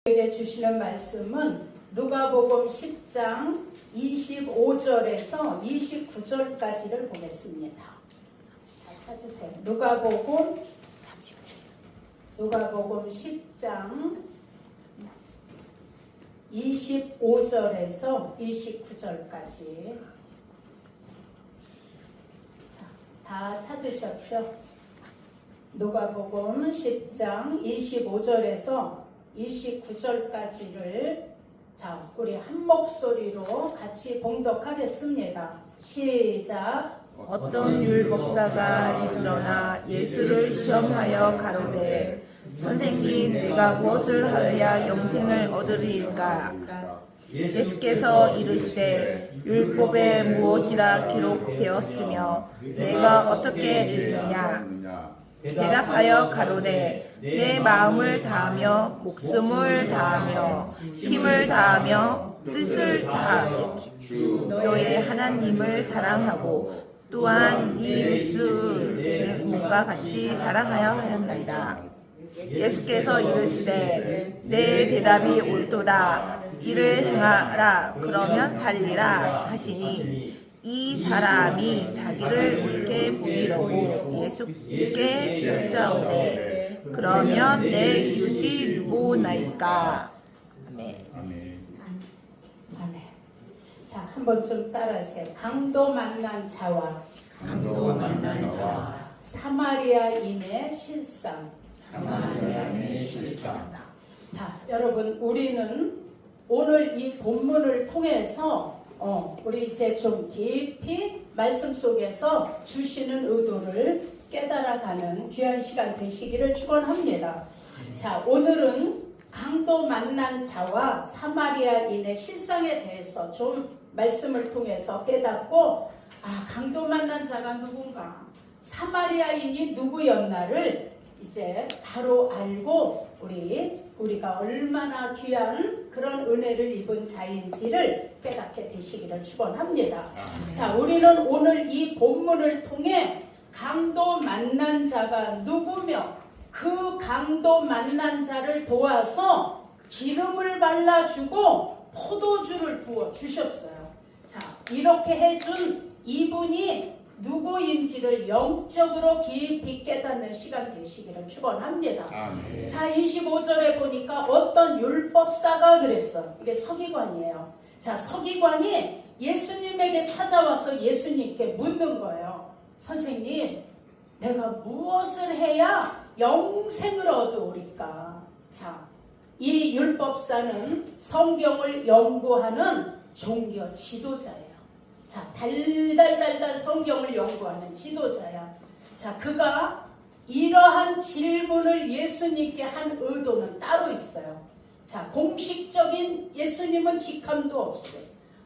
우리에게 주시는 말씀은 누가복음 10장 25절에서 29절까지를 보겠습니다. 잘 찾으세요. 누가복음 10장 25절에서 29절까지. 다 찾으셨죠? 누가복음 10장 25절에서 29절까지를 우리 한 목소리로 같이 봉독하겠습니다. 시작. 어떤 율법사가 일어나 예수를 시험하여 가로되 선생님, 내가 무엇을 하여야 영생을 얻으리까? 예수께서 이르시되 율법에 무엇이라 기록되었으며 내가 어떻게 읽느냐? 대답하여 가로되 내 마음을 다하며 목숨을 다하며 힘을 다하며 뜻을 다하여 너의 하나님을 사랑하고 또한 네 이웃을 내 몸과 같이 사랑하여 하였나이다. 예수께서 이르시되 내 대답이 옳도다. 이를 행하라. 그러면 살리라 하시니 이 사람이 자기를 옳게 보이려고 예수께 여짜오되 그러면 내 이웃이 누구나이까? 아멘. 자, 한번 좀 따라하세요. 강도 만난 자와 사마리아인의 실상. 자, 여러분, 우리는 오늘 이 본문을 통해서 우리 이제 좀 깊이 말씀 속에서 주시는 의도를 깨달아가는 귀한 시간 되시기를 축원합니다. 자, 오늘은 강도 만난 자와 사마리아인의 실상에 대해서 좀 말씀을 통해서 깨닫고, 강도 만난 자가 누군가, 사마리아인이 누구였나를 이제 바로 알고 우리가 얼마나 귀한 그런 은혜를 입은 자인지를 깨닫게 되시기를 축원합니다. 자, 우리는 오늘 이 본문을 통해 강도 만난 자가 누구며 그 강도 만난 자를 도와서 기름을 발라주고 포도주를 부어 주셨어요. 자, 이렇게 해준 이분이 누구인지를 영적으로 깊이 깨닫는 시간 되시기를 축원합니다. 자, 25절에 보니까 어떤 율법사가 그랬어. 이게 서기관이에요. 자, 서기관이 예수님에게 찾아와서 예수님께 묻는 거예요. 선생님, 내가 무엇을 해야 영생을 얻으리까? 자, 이 율법사는 성경을 연구하는 종교 지도자예요. 자, 달달달달 성경을 연구하는 지도자야. 자, 그가 이러한 질문을 예수님께 한 의도는 따로 있어요. 자, 공식적인 예수님은 직함도 없어요.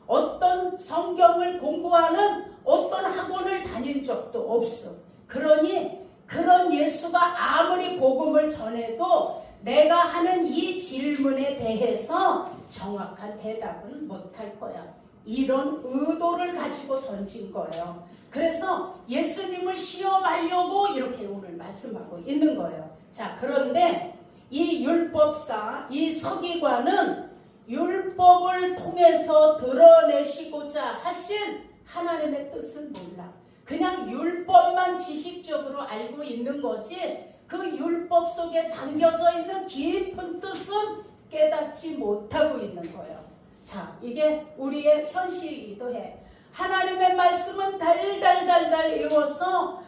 어떤 성경을 공부하는 어떤 학원을 다닌 적도 없어. 그러니 그런 예수가 아무리 복음을 전해도 내가 하는 이 질문에 대해서 정확한 대답은 못할 거야. 이런 의도를 가지고 던진 거예요. 그래서 예수님을 시험하려고 이렇게 오늘 말씀하고 있는 거예요. 자, 그런데 이 율법사, 이 서기관은 율법을 통해서 드러내시고자 하신 하나님의 뜻은 몰라. 그냥 율법만 지식적으로 알고 있는 거지 그 율법 속에 담겨져 있는 깊은 뜻은 깨닫지 못하고 있는 거예요. 자, 이게 우리의 현실이기도 해. 하나님의 말씀은 달달달달 외워서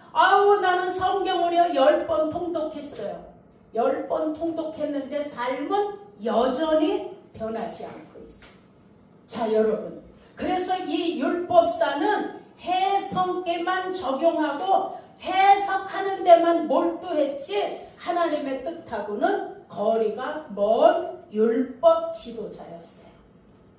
나는 성경을요 10번 통독했어요. 10번 통독했는데 삶은 여전히 변하지 않고 있어. 자, 여러분, 그래서 이 율법사는 해석에만 적용하고 해석하는 데만 몰두했지 하나님의 뜻하고는 거리가 먼 율법 지도자였어요.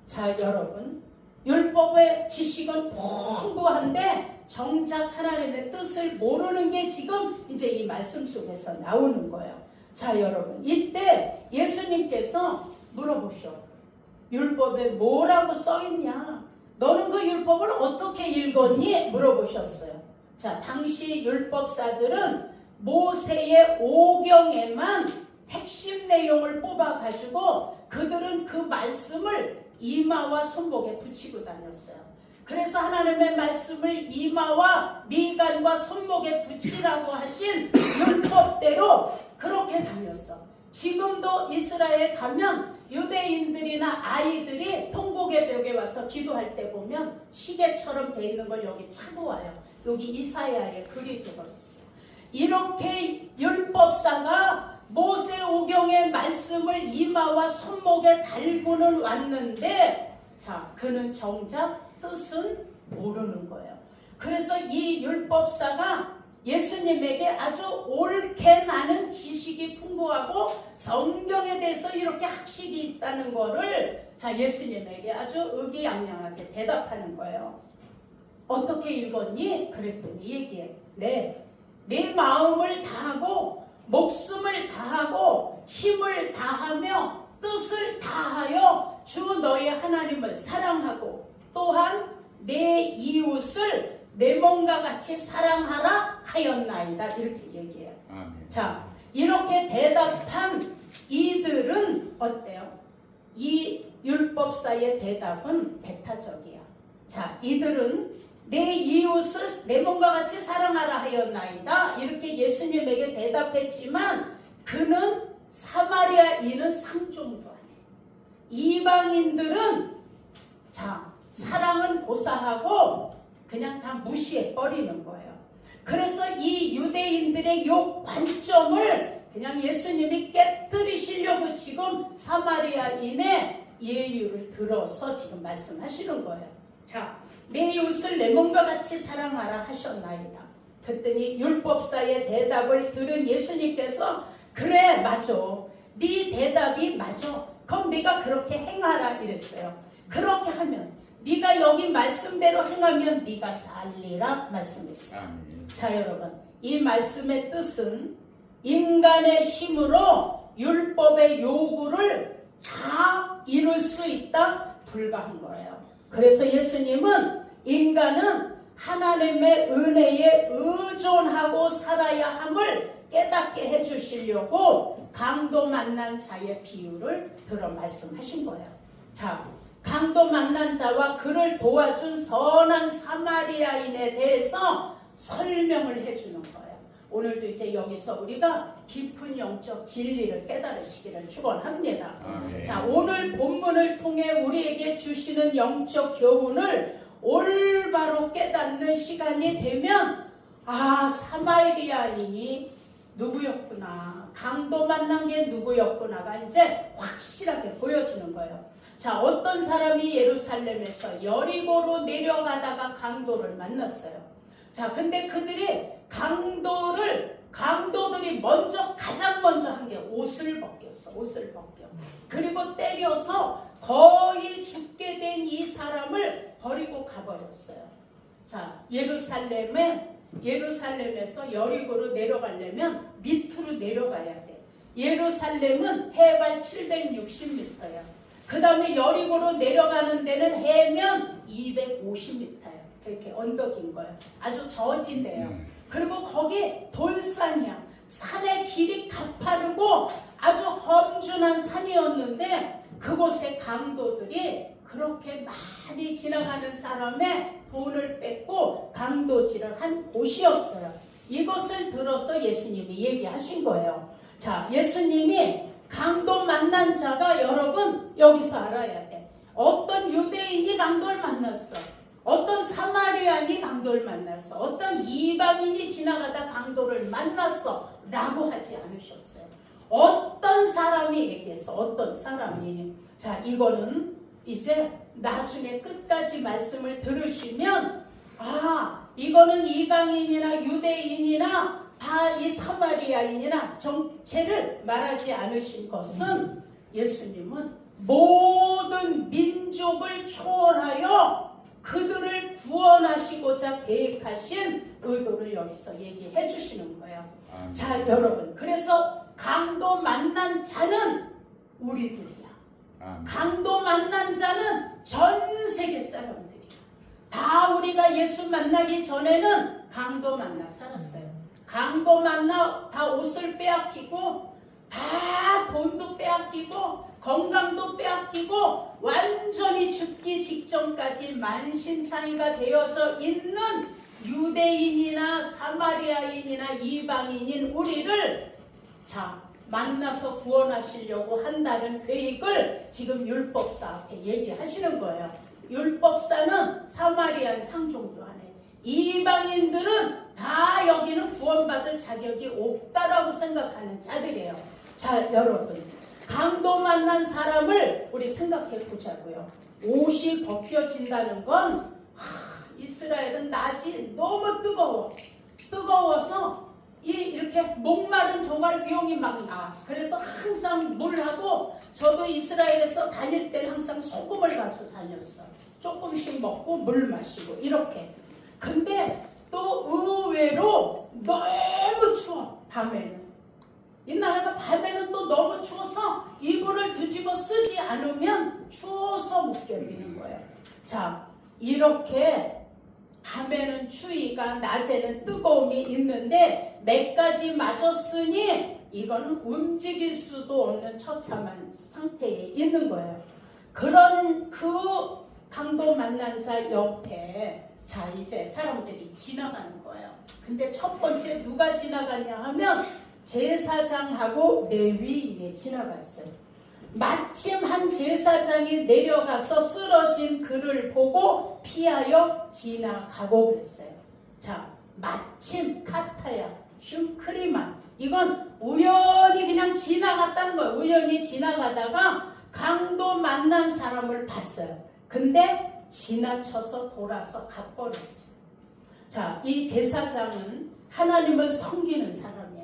자, 여러분, 율법의 지식은 풍부한데 정작 하나님의 뜻을 모르는 게 지금 이제 이 말씀 속에서 나오는 거예요. 자, 여러분, 이때 예수님께서 물어보셔. 율법에 뭐라고 써있냐? 너는 그 율법을 어떻게 읽었니? 물어보셨어요. 자, 당시 율법사들은 모세의 오경에만 핵심 내용을 뽑아가지고 그들은 그 말씀을 이마와 손목에 붙이고 다녔어요. 그래서 하나님의 말씀을 이마와 미간과 손목에 붙이라고 하신 율법대로 그렇게 다녔어. 지금도 이스라엘 가면 유대인들이나 아이들이 통곡의 벽에 와서 기도할 때 보면 시계처럼 돼 있는 걸 여기 차고 와요. 여기 이사야의 글이 되어있어요. 이렇게 율법사가 모세오경의 말씀을 이마와 손목에 달고는 왔는데, 자, 그는 정작 뜻은 모르는 거예요. 그래서 이 율법사가 예수님에게 아주 옳게 많은 지식이 풍부하고 성경에 대해서 이렇게 학식이 있다는 거를 자 예수님에게 아주 의기양양하게 대답하는 거예요. 어떻게 읽었니? 그랬더니 얘기해. 네, 내 마음을 다하고 목숨을 다하고 힘을 다하며 뜻을 다하여 주 너의 하나님을 사랑하고 또한 내 이웃을 내 몸과 같이 사랑하라 하였나이다. 이렇게 얘기해요. 자, 이렇게 대답한 이들은 어때요? 이 율법사의 대답은 배타적이야. 자, 이들은 내 이웃을 내 몸과 같이 사랑하라 하였나이다. 이렇게 예수님에게 대답했지만 그는 사마리아인은 상종도 안 해. 이방인들은 자, 사랑은 고사하고 그냥 다 무시해 버리는 거예요. 그래서 이 유대인들의 요 관점을 그냥 예수님이 깨뜨리시려고 지금 사마리아인의 예유를 들어서 지금 말씀하시는 거예요. 자, 내 이웃을 내 몸과 같이 사랑하라 하셨나이다. 그랬더니 율법사의 대답을 들은 예수님께서 그래 맞아. 네 대답이 맞아. 그럼 네가 그렇게 행하라 이랬어요. 그렇게 하면 네가 여기 말씀대로 행하면 네가 살리라 말씀했어요. 자 여러분, 이 말씀의 뜻은 인간의 힘으로 율법의 요구를 다 이룰 수 있다? 불가한 거예요. 그래서 예수님은 인간은 하나님의 은혜에 의존하고 살아야 함을 깨닫게 해주시려고 강도 만난 자의 비유를 들어 말씀하신 거예요. 자, 강도 만난 자와 그를 도와준 선한 사마리아인에 대해서 설명을 해주는 거예요. 오늘도 이제 여기서 우리가 깊은 영적 진리를 깨달으시기를 축원합니다. 자, 오늘 본문을 통해 우리에게 주시는 영적 교훈을 올바로 깨닫는 시간이 되면 아, 사마리아인이 누구였구나, 강도 만난 게 누구였구나가 이제 확실하게 보여지는 거예요. 자, 어떤 사람이 예루살렘에서 여리고로 내려가다가 강도를 만났어요. 자, 근데 그들이 강도들이 가장 먼저 한 게 옷을 벗겼어. 옷을 벗겨. 그리고 때려서 거의 죽게 된 이 사람을 버리고 가버렸어요. 자, 예루살렘에서 여리고로 내려가려면 밑으로 내려가야 돼. 예루살렘은 해발 760m야. 그 다음에 여리고로 내려가는 데는 해면 250m야. 이렇게 언덕인 거예요. 아주 저지대요. 그리고 거기 돌산이야. 산의 길이 가파르고 아주 험준한 산이었는데 그곳에 강도들이 그렇게 많이 지나가는 사람의 돈을 뺏고 강도질을 한 곳이었어요. 이것을 들어서 예수님이 얘기하신 거예요. 자, 예수님이 강도 만난 자가 여러분 여기서 알아야 돼. 어떤 유대인이 강도를 만났어. 어떤 사마리아인이 강도를 만났어. 어떤 이방인이 지나가다 강도를 만났어. 라고 하지 않으셨어요. 어떤 사람이 얘기했어. 어떤 사람이. 자, 이거는 이제 나중에 끝까지 말씀을 들으시면 아, 이거는 이방인이나 유대인이나 다 이 사마리아인이나 정체를 말하지 않으신 것은 예수님은 모든 민족을 초월하여 그들을 구원하시고자 계획하신 의도를 여기서 얘기해 주시는 거예요. 자, 여러분, 그래서 강도 만난 자는 우리들이야. 강도 만난 자는 전 세계 사람들이야. 다 우리가 예수 만나기 전에는 강도 만나 살았어요. 강도 만나 다 옷을 빼앗기고 다 돈도 빼앗기고 건강도 빼앗기고 완전히 죽기 직전까지 만신창이가 되어져 있는 유대인이나 사마리아인이나 이방인인 우리를 만나서 구원하시려고 한다는 계획을 지금 율법사 앞에 얘기하시는 거예요. 율법사는 사마리아인 상종도 안 해. 이방인들은 다 여기는 구원받을 자격이 없다라고 생각하는 자들이에요. 자, 여러분, 강도 만난 사람을 우리 생각해 보자고요. 옷이 벗겨진다는 건 이스라엘은 낮이 너무 뜨거워서 이렇게 목마른 종알 비용이 막 나. 그래서 항상 물하고, 저도 이스라엘에서 다닐 때는 항상 소금을 가서 다녔어. 조금씩 먹고 물 마시고 이렇게. 근데 또 의외로 너무 추워. 밤에는. 이 나라가 밤에는 또 너무 추워서 이불을 뒤집어 쓰지 않으면 추워서 못 견디는 거예요. 자, 이렇게 밤에는 추위가, 낮에는 뜨거움이 있는데 몇 가지 맞았으니 이건 움직일 수도 없는 처참한 상태에 있는 거예요. 그런 그 강도 만난 자 옆에 자, 이제 사람들이 지나가는 거예요. 근데 첫 번째 누가 지나가냐 하면 제사장하고 레위인이 지나갔어요. 마침 한 제사장이 내려가서 쓰러진 그를 보고 피하여 지나가고 그랬어요. 자, 마침 카타야, 슌크리만, 이건 우연히 그냥 지나갔다는 거예요. 우연히 지나가다가 강도 만난 사람을 봤어요. 근데 지나쳐서 돌아서 가버렸어요. 자, 이 제사장은 하나님을 섬기는 사람이에요.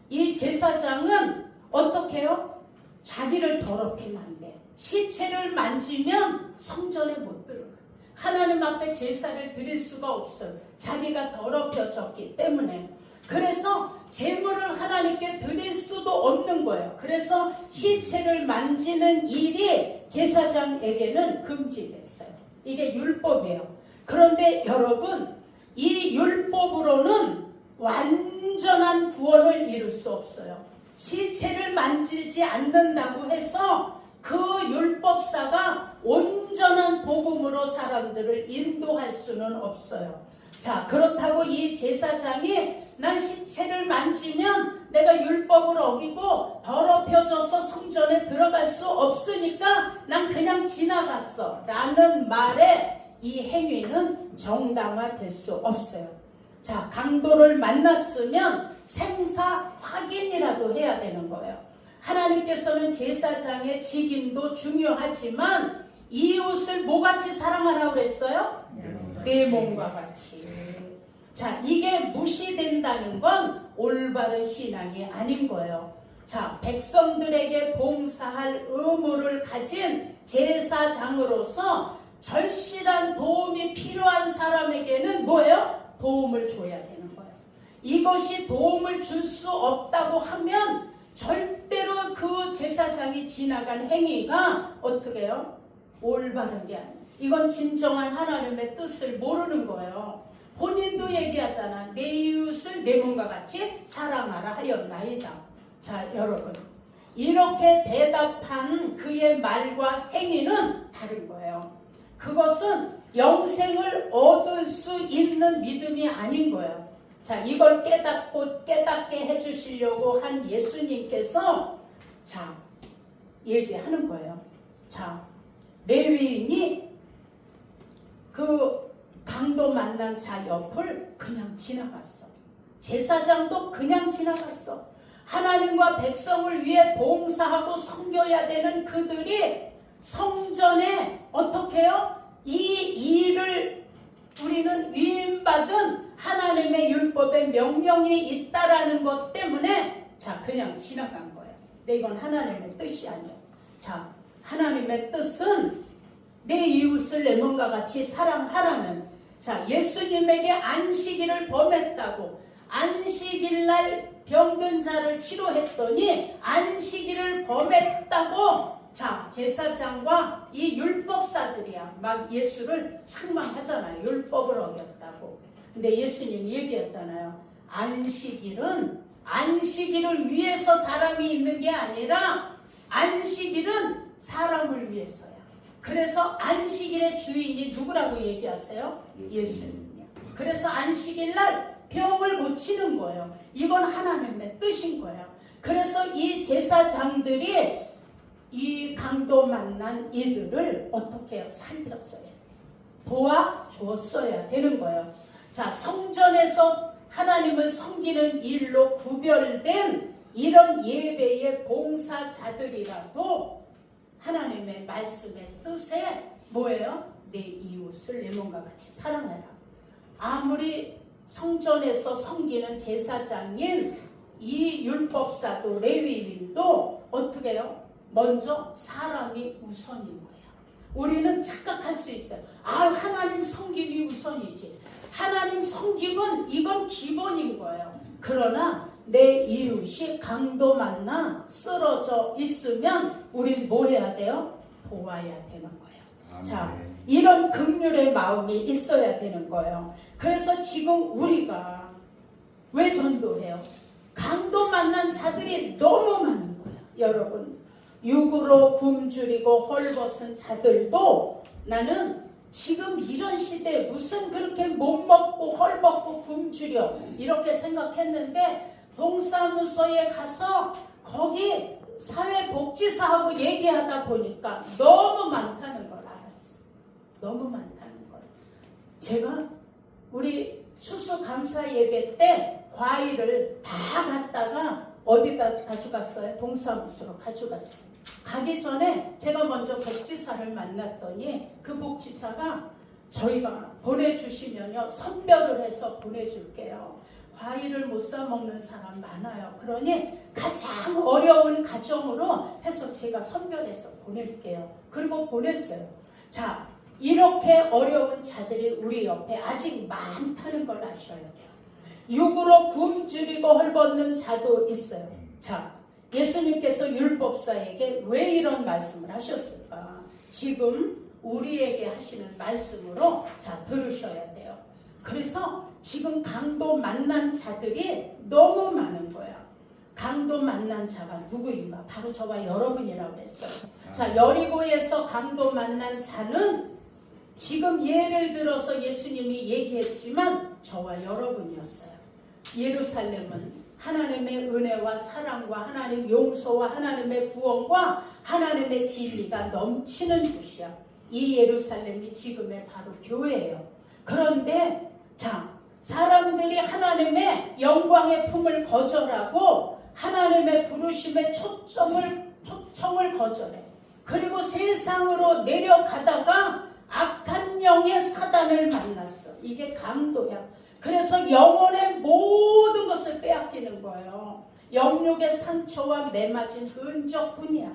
이 제사장은 어떻게 해요? 자기를 더럽히면 안 돼. 시체를 만지면 성전에 못 들어가. 하나님 앞에 제사를 드릴 수가 없어요. 자기가 더럽혀졌기 때문에. 그래서 제물을 하나님께 드릴 수도 없는 거예요. 그래서 시체를 만지는 일이 제사장에게는 금지됐어요. 이게 율법이에요. 그런데 여러분, 이 율법으로는 완전한 구원을 이룰 수 없어요. 시체를 만지지 않는다고 해서 그 율법사가 온전한 복음으로 사람들을 인도할 수는 없어요. 자, 그렇다고 이 제사장이 난 시체를 만지면 내가 율법을 어기고 더럽혀져서 성전에 들어갈 수 없으니까 난 그냥 지나갔어 라는 말에 이 행위는 정당화될 수 없어요. 자, 강도를 만났으면 생사 확인이라도 해야 되는 거예요. 하나님께서는 제사장의 직임도 중요하지만 이웃을 뭐같이 사랑하라고 그랬어요? 내 몸과 같이. 자, 이게 무시된다는 건 올바른 신앙이 아닌 거예요. 자, 백성들에게 봉사할 의무를 가진 제사장으로서 절실한 도움이 필요한 사람에게는 뭐예요? 도움을 줘야 되는 거예요. 이것이 도움을 줄 수 없다고 하면 절대로 그 제사장이 지나간 행위가 어떻게 해요? 올바른 게 아니에요. 이건 진정한 하나님의 뜻을 모르는 거예요. 본인도 얘기하잖아. 내 이웃을 내 몸과 같이 사랑하라 하였나이다. 자, 여러분, 이렇게 대답한 그의 말과 행위는 다른 거예요. 그것은 영생을 얻을 수 있는 믿음이 아닌 거예요. 자, 이걸 깨닫게 해주시려고 한 예수님께서 자, 얘기하는 거예요. 자, 레위인이 그 강도 만난 자 옆을 그냥 지나갔어. 제사장도 그냥 지나갔어. 하나님과 백성을 위해 봉사하고 섬겨야 되는 그들이 성전에 어떻게 해요? 이 일을 우리는 위임받은 하나님의 율법에 명령이 있다라는 것 때문에 자, 그냥 지나간 거예요. 근데 이건 하나님의 뜻이 아니에요. 자, 하나님의 뜻은 내 이웃을 내 몸과 같이 사랑하라는, 자, 예수님에게 안식일을 범했다고, 안식일날 병든 자를 치료했더니 안식일을 범했다고, 자, 제사장과 이 율법사들이야 막 예수를 책망하잖아요. 율법을 어겼다고. 근데 예수님이 얘기하잖아요. 안식일을 위해서 사람이 있는 게 아니라 안식일은 사람을 위해서야. 그래서 안식일의 주인이 누구라고 얘기하세요? 예수님이요. 그래서 안식일 날 병을 고치는 거예요. 이건 하나님의 뜻인 거예요. 그래서 이 제사장들이 이 강도 만난 이들을 어떻게 해요? 살폈어요. 도와주었어야 되는 거예요. 자, 성전에서 하나님을 섬기는 일로 구별된 이런 예배의 봉사자들이라도 하나님의 말씀의 뜻에 뭐예요? 내 이웃을 내 몸과 같이 사랑해라. 아무리 성전에서 섬기는 제사장인 이 율법사도 레위인도 어떻게 해요? 먼저 사람이 우선인 거예요. 우리는 착각할 수 있어요. 하나님 섬김이 우선이지. 하나님 섬김은 이건 기본인 거예요. 그러나 내 이웃이 강도 만나 쓰러져 있으면 우린 뭐 해야 돼요? 도와야 되는 거예요. 자, 이런 긍휼의 마음이 있어야 되는 거예요. 그래서 지금 우리가 왜 전도해요? 강도 만난 자들이 너무 많은 거예요. 여러분, 육으로 굶주리고 헐벗은 자들도 나는 지금 이런 시대에 무슨 그렇게 못 먹고 헐벗고 굶주려 이렇게 생각했는데 동사무소에 가서 거기 사회복지사하고 얘기하다 보니까 너무 많다는 걸 알았어. 너무 많다는 걸. 제가 우리 추수감사 예배 때 과일을 다 갖다가 어디다 가져갔어요? 동사무소로 가져갔어요. 가기 전에 제가 먼저 복지사를 만났더니 그 복지사가 저희가 보내주시면요 선별을 해서 보내줄게요. 과일을 못 사 먹는 사람 많아요. 그러니 가장 어려운 가정으로 해서 제가 선별해서 보낼게요. 그리고 보냈어요. 자, 이렇게 어려운 자들이 우리 옆에 아직 많다는 걸 아셔야 돼요. 육으로 굶주리고 헐벗는 자도 있어요. 자, 예수님께서 율법사에게 왜 이런 말씀을 하셨을까? 지금 우리에게 하시는 말씀으로 자 들으셔야 돼요. 그래서 지금 강도 만난 자들이 너무 많은 거야. 강도 만난 자가 누구인가? 바로 저와 여러분이라고 했어요. 자, 여리고에서 강도 만난 자는 지금 예를 들어서 예수님이 얘기했지만 저와 여러분이었어요. 예루살렘은 하나님의 은혜와 사랑과 하나님 용서와 하나님의 구원과 하나님의 진리가 넘치는 곳이야. 이 예루살렘이 지금의 바로 교회예요. 그런데 자, 사람들이 하나님의 영광의 품을 거절하고 하나님의 부르심의 초청을 거절해. 그리고 세상으로 내려가다가 악한 영의 사단을 만났어. 이게 강도야. 그래서 영혼의 모든 것을 빼앗기는 거예요. 영육의 상처와 매맞은 흔적뿐이야.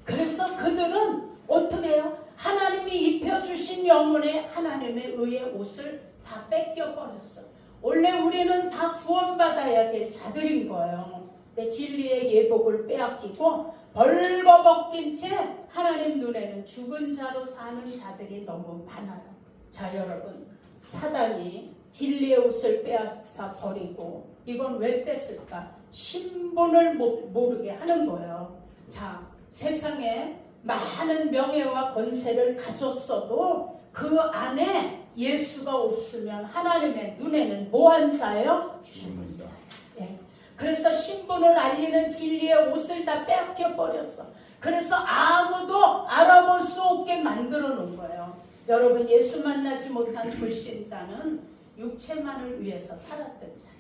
그래서 그들은 어떻게 해요? 하나님이 입혀주신 영혼에 하나님의 의의 옷을 다 뺏겨버렸어. 원래 우리는 다 구원받아야 될 자들인 거예요. 근데 진리의 예복을 빼앗기고 벌거벗긴 채 하나님 눈에는 죽은 자로 사는 자들이 너무 많아요. 자, 여러분, 사단이 진리의 옷을 빼앗아 버리고 이건 왜 뺐을까? 신분을 모르게 하는 거예요. 자, 세상에 많은 명예와 권세를 가졌어도 그 안에 예수가 없으면 하나님의 눈에는 뭐한 자예요? 죽은 자예요. 네. 그래서 신분을 알리는 진리의 옷을 다 빼앗겨 버렸어. 그래서 아무도 알아볼 수 없게 만들어 놓은 거예요. 여러분, 예수 만나지 못한 불신자는 육체만을 위해서 살았던 자예요.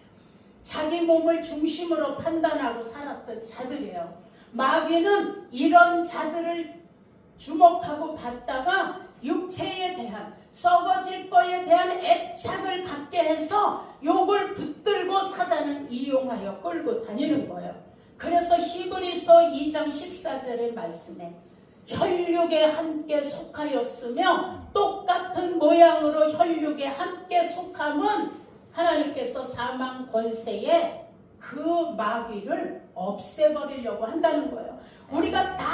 자기 몸을 중심으로 판단하고 살았던 자들이에요. 마귀는 이런 자들을 주목하고 봤다가 육체에 대한 썩어질 거에 대한 애착을 갖게 해서 욕을 붙들고 사단은 이용하여 끌고 다니는 거예요. 그래서 히브리서 2장 14절의 말씀에 혈육에 함께 속하였으며 똑같은 모양으로 혈육에 함께 속함은 하나님께서 사망 권세에 그 마귀를 없애버리려고 한다는 거예요. 우리가 다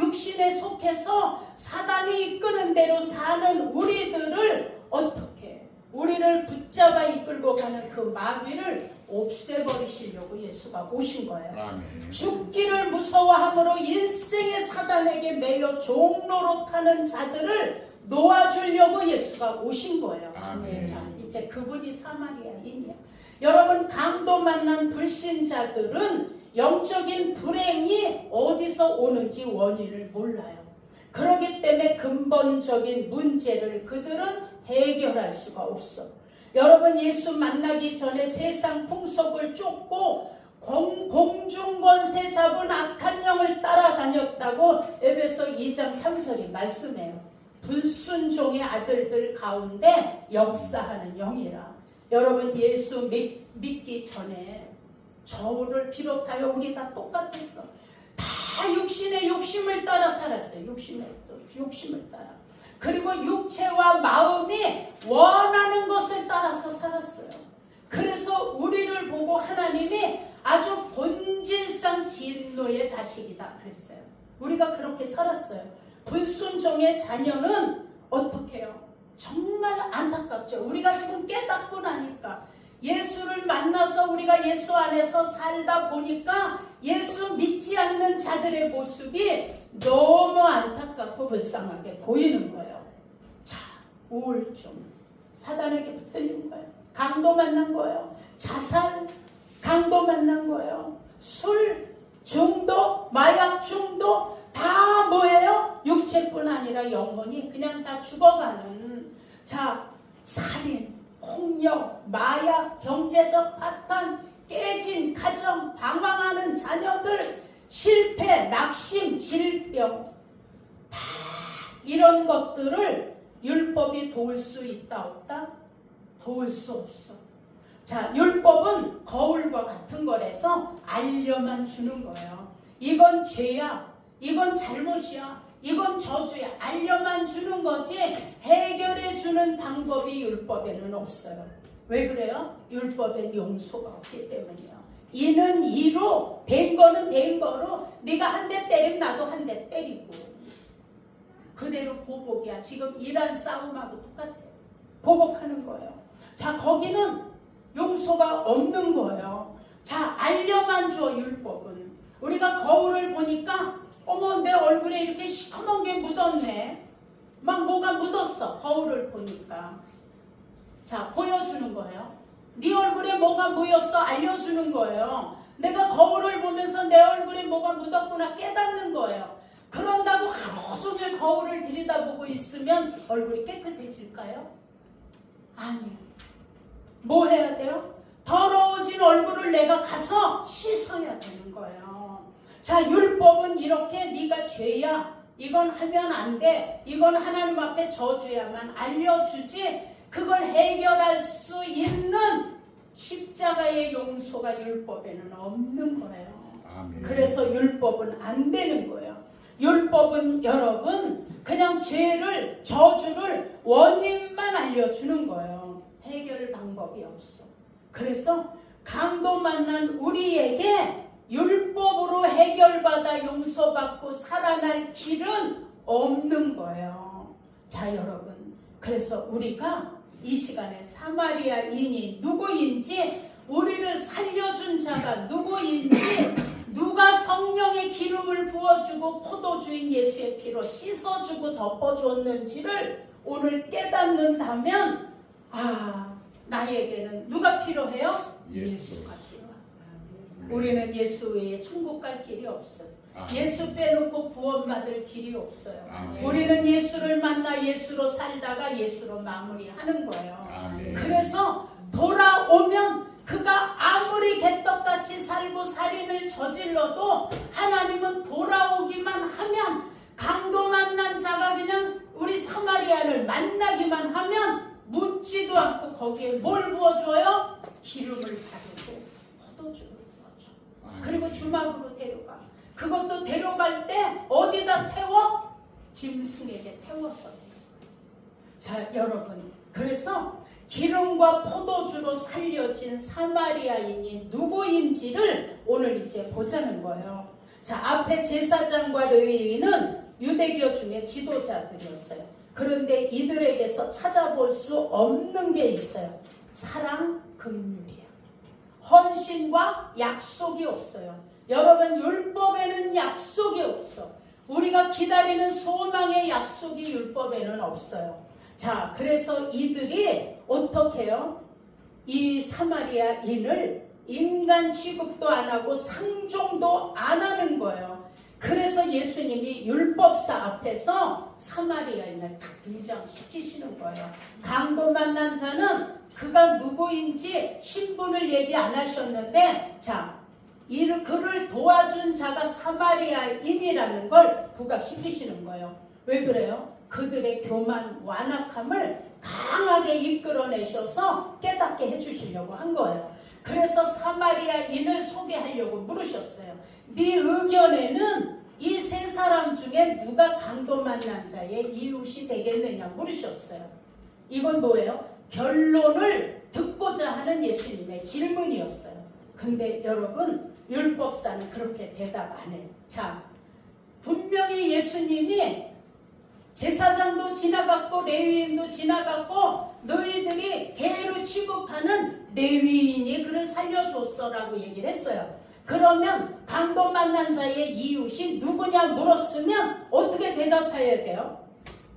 육신에 속해서 사단이 이끄는 대로 사는 우리들을 어떻게 우리를 붙잡아 이끌고 가는 그 마귀를 없애버리시려고 예수가 오신 거예요. 아멘. 죽기를 무서워함으로 일생의 사단에게 매여 종로로 타는 자들을 놓아주려고 예수가 오신 거예요. 아멘. 자, 이제 그분이 사마리아인이야. 여러분, 강도 만난 불신자들은 영적인 불행이 어디서 오는지 원인을 몰라요. 그렇기 때문에 근본적인 문제를 그들은 해결할 수가 없어. 여러분, 예수 만나기 전에 세상 풍속을 쫓고 공중권세 잡은 악한 영을 따라다녔다고 에베소 2장 3절이 말씀해요. 불순종의 아들들 가운데 역사하는 영이라. 여러분, 예수 믿기 전에 저를 비롯하여 우리 다 똑같았어. 다 육신의 욕심을 따라 살았어요. 욕심을 따라. 그리고 육체와 마음이 원하는 것을 따라서 살았어요. 그래서 우리를 보고 하나님이 아주 본질상 진노의 자식이다 그랬어요. 우리가 그렇게 살았어요. 불순종의 자녀는 어떻게 해요? 정말 안타깝죠. 우리가 지금 깨닫고 나니까, 예수를 만나서 우리가 예수 안에서 살다 보니까 예수 믿지 않는 자들의 모습이 너무 안타깝고 불쌍하게 보이는 거예요. 자, 우울증, 사단에게 붙들린 거예요. 강도 만난 거예요. 자살, 강도 만난 거예요. 술 중독, 마약 중독, 다 뭐예요? 육체뿐 아니라 영혼이 그냥 다 죽어가는. 자, 살인, 폭력, 마약, 경제적 파탄, 깨진 가정, 방황하는 자녀들, 실패, 낙심, 질병, 다 이런 것들을 율법이 도울 수 있다 없다? 도울 수 없어. 자, 율법은 거울과 같은 거라서 알려만 주는 거예요. 이건 죄야, 이건 잘못이야, 이건 저주야, 알려만 주는 거지 해결해 주는 방법이 율법에는 없어요. 왜 그래요? 율법엔 용서가 없기 때문이요. 이는 이로, 된 거는 된 거로, 네가 한 대 때리면 나도 한 대 때리고, 그대로 보복이야. 지금 이란 싸움하고 똑같아. 보복하는 거예요. 자, 거기는 용서가 없는 거예요. 자, 알려만 줘. 율법은. 우리가 거울을 보니까 어머, 내 얼굴에 이렇게 시커먼 게 묻었네. 막 뭐가 묻었어. 거울을 보니까. 자, 보여주는 거예요. 네 얼굴에 뭐가 묻었어. 알려주는 거예요. 내가 거울을 보면서 내 얼굴에 뭐가 묻었구나 깨닫는 거예요. 그런다고 하루 종일 거울을 들여다보고 있으면 얼굴이 깨끗해질까요? 아니요. 뭐 해야 돼요? 더러워진 얼굴을 내가 가서 씻어야 되는 거예요. 자, 율법은 이렇게 네가 죄야, 이건 하면 안 돼, 이건 하나님 앞에 저주야만 알려주지, 그걸 해결할 수 있는 십자가의 용서가 율법에는 없는 거예요. 아멘. 그래서 율법은 안 되는 거예요. 율법은 여러분 그냥 죄를, 저주를, 원인만 알려주는 거예요. 해결 방법이 없어. 그래서 강도 만난 우리에게 율법으로 해결받아 용서받고 살아날 길은 없는 거예요. 자, 여러분, 그래서 우리가 이 시간에 사마리아인이 누구인지, 우리를 살려준 자가 누구인지, 누가 성령의 기름을 부어주고 포도주인 예수의 피로 씻어주고 덮어줬는지를 오늘 깨닫는다면, 아, 나에게는 누가 필요해요? 예수가 필요합니다. 우리는 예수 외에 천국 갈 길이 없어요. 예수 빼놓고 구원받을 길이 없어요. 아멘. 우리는 예수를 만나 예수로 살다가 예수로 마무리하는 거예요. 아멘. 그래서 돌아오면 그가 아무리 개떡같이 살고 살인을 저질러도 하나님은 돌아오기만 하면, 강도 만난 자가 그냥 우리 사마리아를 만나기만 하면 묻지도 않고 거기에 뭘 부어줘요? 기름을 바르고 포도주를 부어줘. 그리고 주막으로 데려가. 그것도 데려갈 때 어디다 태워? 짐승에게 태워서. 자, 여러분, 그래서 기름과 포도주로 살려진 사마리아인이 누구인지를 오늘 이제 보자는 거예요. 자, 앞에 제사장과 레위인은 유대교 중에 지도자들이었어요. 그런데 이들에게서 찾아볼 수 없는 게 있어요. 사랑, 긍휼이야. 헌신과 약속이 없어요. 여러분, 율법에는 약속이 없어. 우리가 기다리는 소망의 약속이 율법에는 없어요. 자, 그래서 이들이 어떻게 해요? 이 사마리아인을 인간 취급도 안 하고 상종도 안 하는 거예요. 그래서 예수님이 율법사 앞에서 사마리아인을 딱 등장시키시는 거예요. 강도 만난 자는 그가 누구인지 신분을 얘기 안 하셨는데, 자, 그를 도와준 자가 사마리아인이라는 걸 부각시키시는 거예요. 왜 그래요? 그들의 교만, 완악함을 강하게 이끌어내셔서 깨닫게 해주시려고 한 거예요. 그래서 사마리아인을 소개하려고 물으셨어요. 네 의견에는 이 세 사람 중에 누가 강도 만난 자의 이웃이 되겠느냐 물으셨어요. 이건 뭐예요? 결론을 듣고자 하는 예수님의 질문이었어요. 근데 여러분, 율법사는 그렇게 대답 안 해요. 자, 분명히 예수님이 제사장도 지나갔고 레위인도 지나갔고 너희들이 개로 취급하는 레위인이 그를 살려줬어라고 얘기를 했어요. 그러면 강도 만난 자의 이웃이 누구냐 물었으면 어떻게 대답해야 돼요?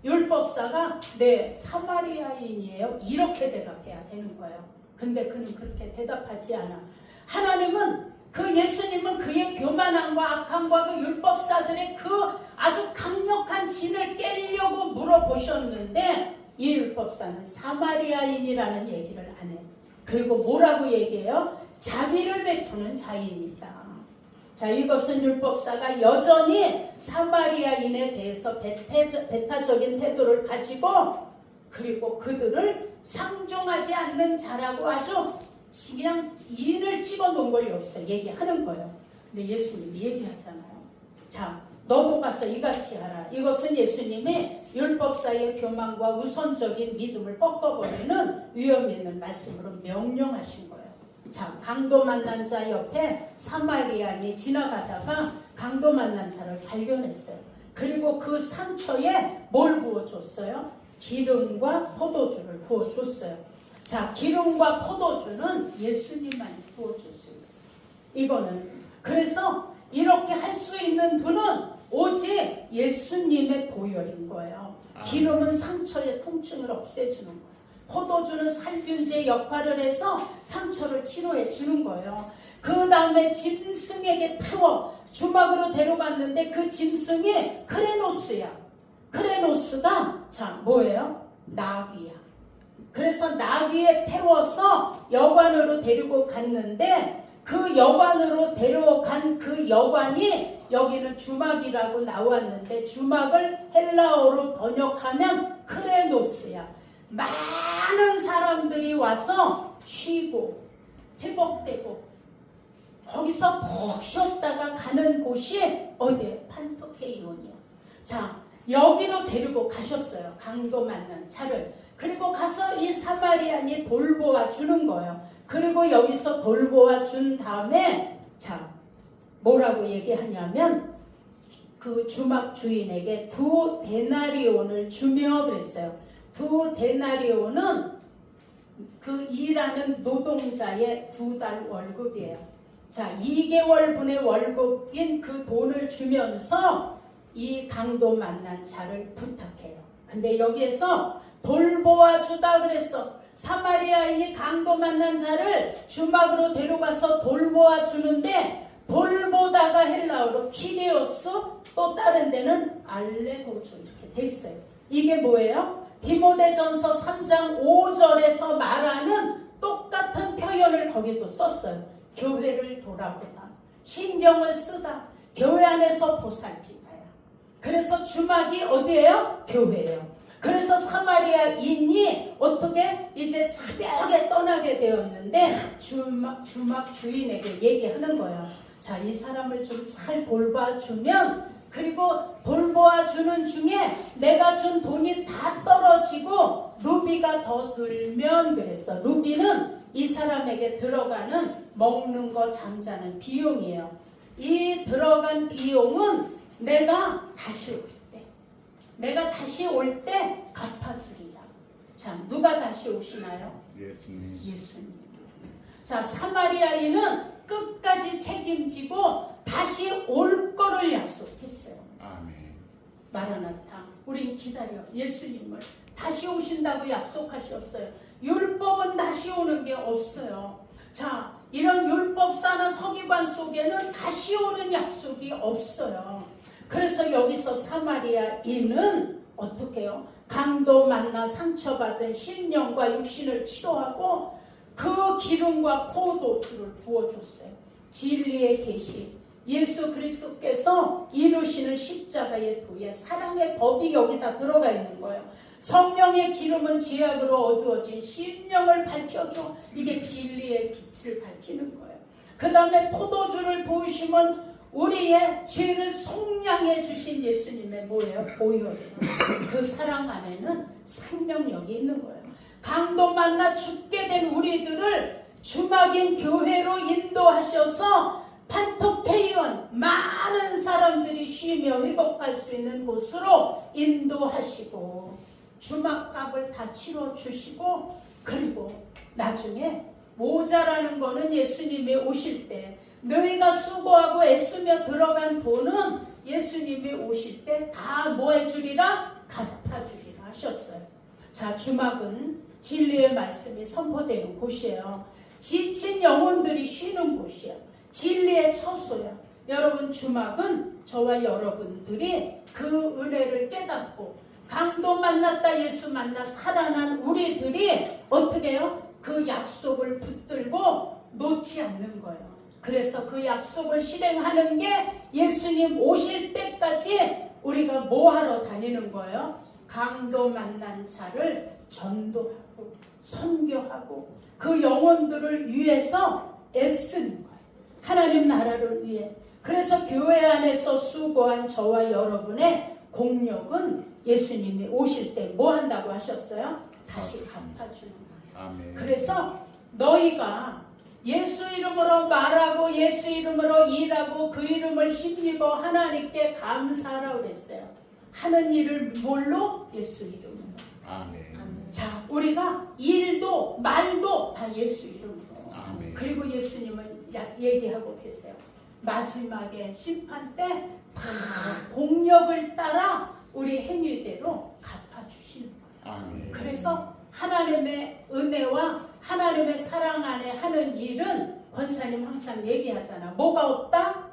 율법사가 네, 사마리아인이에요. 이렇게 대답해야 되는 거예요. 근데 그는 그렇게 대답하지 않아. 하나님은 예수님은 그의 교만함과 악함과 그 율법사들의 그 아주 강력한 진을 깨려고 물어보셨는데 이 율법사는 사마리아인이라는 얘기를 안 해요. 그리고 뭐라고 얘기해요? 자비를 베푸는 자인이다. 자, 이것은 율법사가 여전히 사마리아인에 대해서 배타적인 태도를 가지고 그리고 그들을 상종하지 않는 자라고 아주 그냥 인을 찍어놓은 걸 여기서 얘기하는 거예요. 근데 예수님이 얘기하잖아요. 자, 너도 가서 이같이 하라. 이것은 예수님의 율법사의 교만과 우선적인 믿음을 꺾어버리는 위험 있는 말씀으로 명령하신 거예요. 자, 강도 만난 자 옆에 사마리아인이 지나가다가 강도 만난 자를 발견했어요. 그리고 그 상처에 뭘 부어줬어요? 기름과 포도주를 부어줬어요. 자, 기름과 포도주는 예수님만 부어줄 수 있어요. 이거는 그래서 이렇게 할 수 있는 분은 오직 예수님의 보혈인 거예요. 기름은 상처의 통증을 없애주는 거예요. 포도주는 살균제 역할을 해서 상처를 치료해 주는 거예요. 그 다음에 짐승에게 태워 주막으로 데려갔는데 그 짐승이 크레노스야. 크레노스가 자 뭐예요? 나귀야. 그래서 나귀에 태워서 여관으로 데리고 갔는데 그 여관으로 데려간 그 여관이 여기는 주막이라고 나왔는데 주막을 헬라어로 번역하면 크레노스야. 많은 사람들이 와서 쉬고 회복되고 거기서 푹 쉬었다가 가는 곳이 어디에? 판토케이온이야. 자, 여기로 데리고 가셨어요. 강도 만난 차를. 그리고 가서 이 사마리아인이 돌보아 주는 거예요. 그리고 여기서 돌보아 준 다음에 자 뭐라고 얘기하냐면 그 주막 주인에게 2데나리온을 주며 그랬어요. 2데나리온은 그 일하는 노동자의 2달 월급이에요. 자, 2개월분의 월급인 그 돈을 주면서 이 강도 만난 자를 부탁해요. 근데 여기에서 돌보아 주다 그랬어. 사마리아인이 강도 만난 자를 주막으로 데려가서 돌보아 주는데 돌보다가 헬라어로 키리오스 또 다른 데는 알레고조 이렇게 돼 있어요. 이게 뭐예요? 디모데전서 3장 5절에서 말하는 똑같은 표현을 거기도 썼어요. 교회를 돌아보다, 신경을 쓰다, 교회 안에서 보살피다야. 그래서 주막이 어디예요? 교회예요. 그래서 사마리아인이 어떻게 이제 새벽에 떠나게 되었는데 주막 주인에게 얘기하는 거예요. 자, 이 사람을 좀 잘 돌봐주면 그리고 돌보아주는 중에 내가 준 돈이 다 떨어지고 루비가 더 들면 그랬어. 루비는 이 사람에게 들어가는 먹는 거 잠자는 비용이에요. 이 들어간 비용은 내가 다시 올 때 갚아주리라. 자, 누가 다시 오시나요? 예수님. 예수님. 자, 사마리아인은 끝까지 책임지고 다시 올 거를 약속했어요. 아멘. 마라나타, 우린 기다려. 예수님을 다시 오신다고 약속하셨어요. 율법은 다시 오는 게 없어요. 자, 이런 율법사나 서기관 속에는 다시 오는 약속이 없어요. 그래서 여기서 사마리아인은 어떻게 해요? 강도 만나 상처받은 심령과 육신을 치료하고 그 기름과 포도주를 부어줬어요. 진리의 계시, 예수 그리스도께서 이루시는 십자가의 도에 사랑의 법이 여기다 들어가 있는 거예요. 성령의 기름은 죄악으로 어두워진 심령을 밝혀줘. 이게 진리의 빛을 밝히는 거예요. 그 다음에 포도주를 부으시면 우리의 죄를 속량해 주신 예수님의 뭐예요? 보혈이에요. 그 사랑 안에는 생명력이 있는 거예요. 강도 만나 죽게 된 우리들을 주막인 교회로 인도하셔서 판톡테이원, 많은 사람들이 쉬며 회복할 수 있는 곳으로 인도하시고 주막값을 다 치러주시고, 그리고 나중에 모자라는 거는 예수님이 오실 때, 너희가 수고하고 애쓰며 들어간 돈은 예수님이 오실 때 다 뭐 해주리라? 갚아주리라 하셨어요. 자, 주막은 진리의 말씀이 선포되는 곳이에요. 지친 영혼들이 쉬는 곳이에요. 진리의 처소예요. 여러분, 주막은 저와 여러분들이 그 은혜를 깨닫고 강도 만났다 예수 만나 살아난 우리들이 어떻게 해요? 그 약속을 붙들고 놓지 않는 거예요. 그래서 그 약속을 실행하는 게 예수님 오실 때까지 우리가 뭐 하러 다니는 거예요? 강도 만난 자를 전도하고 선교하고 그 영혼들을 위해서 애쓰는 거예요. 하나님 나라를 위해. 그래서 교회 안에서 수고한 저와 여러분의 공력은 예수님이 오실 때 뭐 한다고 하셨어요? 다시 갚아주는 거예요. 아멘. 그래서 너희가 예수 이름으로 말하고 예수 이름으로 일하고 그 이름을 힘입어 하나님께 감사하라고 그랬어요. 하는 일을 뭘로? 예수 이름으로. 아멘. 자, 우리가 일도 말도 다 예수 이름으로. 아멘. 그리고 예수님은 얘기하고 계세요. 마지막에 심판 때 다 공력을 따라 우리 행위대로 갚아주시는 거예요. 아멘. 그래서 하나님의 은혜와 하나님의 사랑 안에 하는 일은 권사님 항상 얘기하잖아. 뭐가 없다?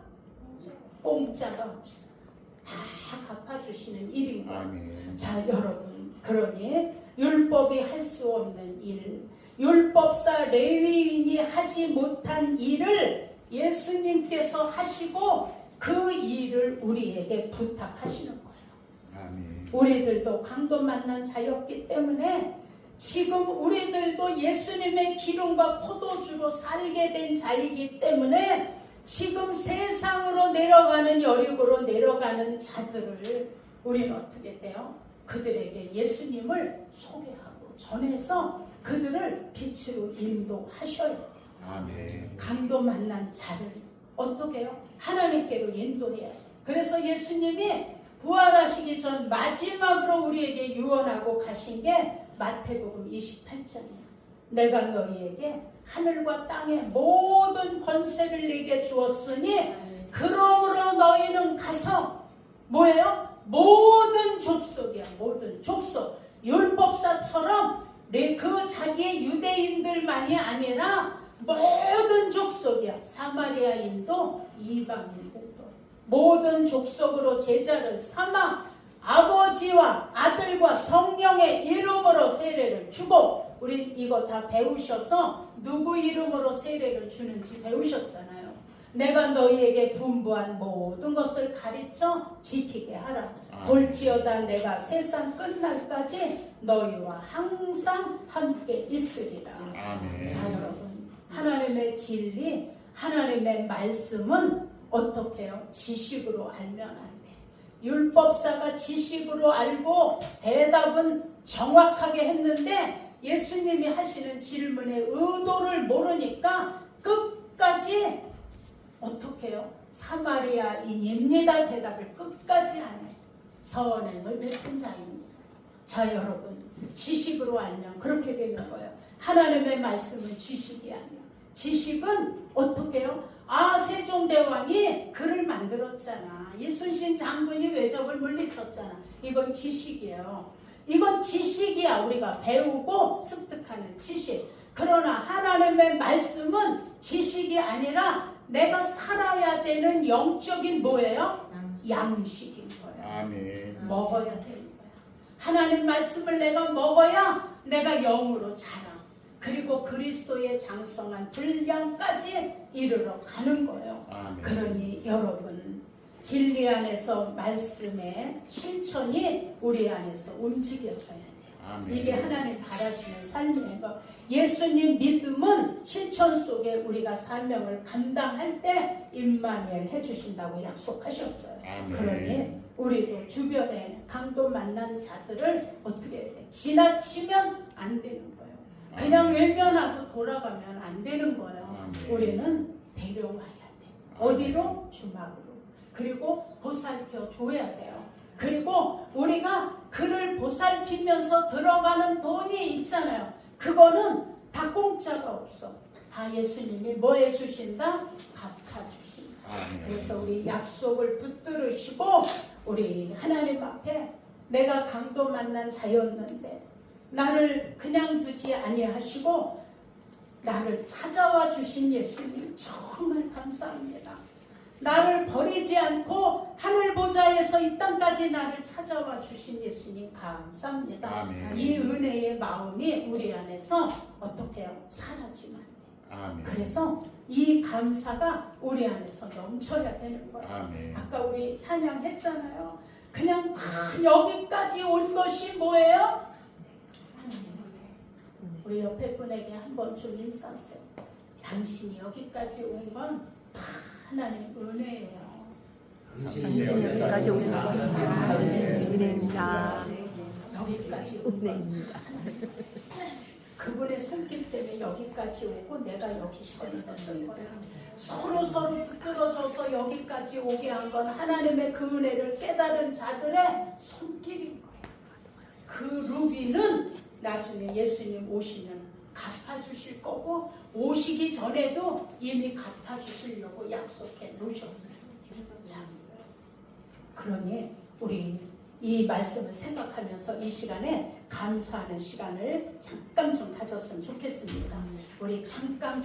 공짜가 없어. 다 갚아주시는 일인 거예요. 아멘. 자, 여러분, 그러니 율법이 할 수 없는 일, 율법사 레위인이 하지 못한 일을 예수님께서 하시고 그 일을 우리에게 부탁하시는 거예요. 아멘. 우리들도 강도 만난 자였기 때문에 지금 우리들도 예수님의 기름과 포도주로 살게 된 자이기 때문에 지금 세상으로 내려가는 여리고로 내려가는 자들을 우리는 어떻게 돼요? 그들에게 예수님을 소개하고 전해서 그들을 빛으로 인도하셔야 돼요. 아멘. 강도 만난 자를 어떻게 해요? 하나님께로 인도해야 돼요. 그래서 예수님이 부활하시기 전 마지막으로 우리에게 유언하고 가신 게 마태복음 28장이에요. 내가 너희에게 하늘과 땅의 모든 권세를 내게 주었으니 그러므로 너희는 가서 뭐예요? 모든 족속이야. 모든 족속. 율법사처럼 그 자기의 유대인들만이 아니라 모든 족속이야. 사마리아인도 이방인들도 모든 족속으로 제자를 삼아 아버지와 아들과 성령의 이름으로 세례를 주고, 우리 이거 다 배우셔서 누구 이름으로 세례를 주는지 배우셨잖아요. 내가 너희에게 분부한 모든 것을 가르쳐 지키게 하라. 볼지어다 내가 세상 끝날까지 너희와 항상 함께 있으리라. 아멘. 자, 여러분, 하나님의 진리, 하나님의 말씀은 어떻게 해요? 지식으로 알면 안 돼. 율법사가 지식으로 알고 대답은 정확하게 했는데 예수님이 하시는 질문의 의도를 모르니까 끝까지 어떻게 해요? 사마리아인입니다. 대답을 끝까지 안 해요. 선행을 베푼 자입니다. 자, 여러분, 지식으로 알면 그렇게 되는 거예요. 하나님의 말씀은 지식이 아니야. 지식은 어떻게 해요? 아, 세종대왕이 글을 만들었잖아. 이순신 장군이 외적을 물리쳤잖아. 이건 지식이에요. 이건 지식이야. 우리가 배우고 습득하는 지식. 그러나 하나님의 말씀은 지식이 아니라 내가 살아야 되는 영적인 뭐예요? 양식인 거예요. 아멘. 먹어야 되는 거야. 하나님 말씀을 내가 먹어야 내가 영으로 자라. 그리고 그리스도의 장성한 분량까지 이르러 가는 거예요. 아멘. 그러니 여러분, 진리 안에서 말씀의 실천이 우리 안에서 움직여져야 돼요. 아멘. 이게 하나님 바라시는 삶이에요. 예수님 믿음은 실천 속에 우리가 사명을 감당할 때 임마누엘 해주신다고 약속하셨어요. 아멘. 그러니 우리도 주변에 강도 만난 자들을 어떻게 해야 돼? 지나치면 안 되는 거예요. 그냥 아멘. 외면하고 돌아가면 안 되는 거예요. 아멘. 우리는 데려와야 돼. 어디로? 주막으로. 그리고 보살펴 줘야 돼요. 그리고 우리가 그를 보살피면서 들어가는 돈이 있잖아요. 그거는 다 공짜가 없어. 다 예수님이 뭐 해주신다? 갚아주신다. 아멘. 그래서 우리 약속을 붙들으시고 우리 하나님 앞에 내가 강도 만난 자였는데 나를 그냥 두지 아니하시고 나를 찾아와 주신 예수님 정말 감사합니다. 나를 버리지 않고 하늘 보좌에서 이 땅까지 나를 찾아와 주신 예수님 감사합니다. 아멘. 이 은혜의 마음이 우리 안에서 어떻게 해요? 사라지면 안 돼요. 아멘. 그래서 이 감사가 우리 안에서 넘쳐야 되는 거예요. 아멘. 아까 우리 찬양했잖아요. 그냥 다 여기까지 온 것이 뭐예요? 우리 옆에 분에게 한번 좀 인사하세요. 당신이 여기까지 온 건 다 하나님 은혜예요. 당신이 여기까지 오신 것은 다 은혜입니다. 여기까지 온 건 은혜입니다. 그분의 손길 때문에 여기까지 오고 내가 여기 서 있었던 거예요. 서로 붙들어줘서 여기까지 오게 한 건 하나님의 그 은혜를 깨달은 자들의 손길인 거예요. 그 루비는 나중에 예수님 오시면 갚아주실 거고 오시기 전에도 이미 갚아주시려고 약속해 놓으셨어요. 참, 그러니 우리 이 말씀을 생각하면서 이 시간에 감사하는 시간을 잠깐 좀 가졌으면 좋겠습니다. 우리 잠깐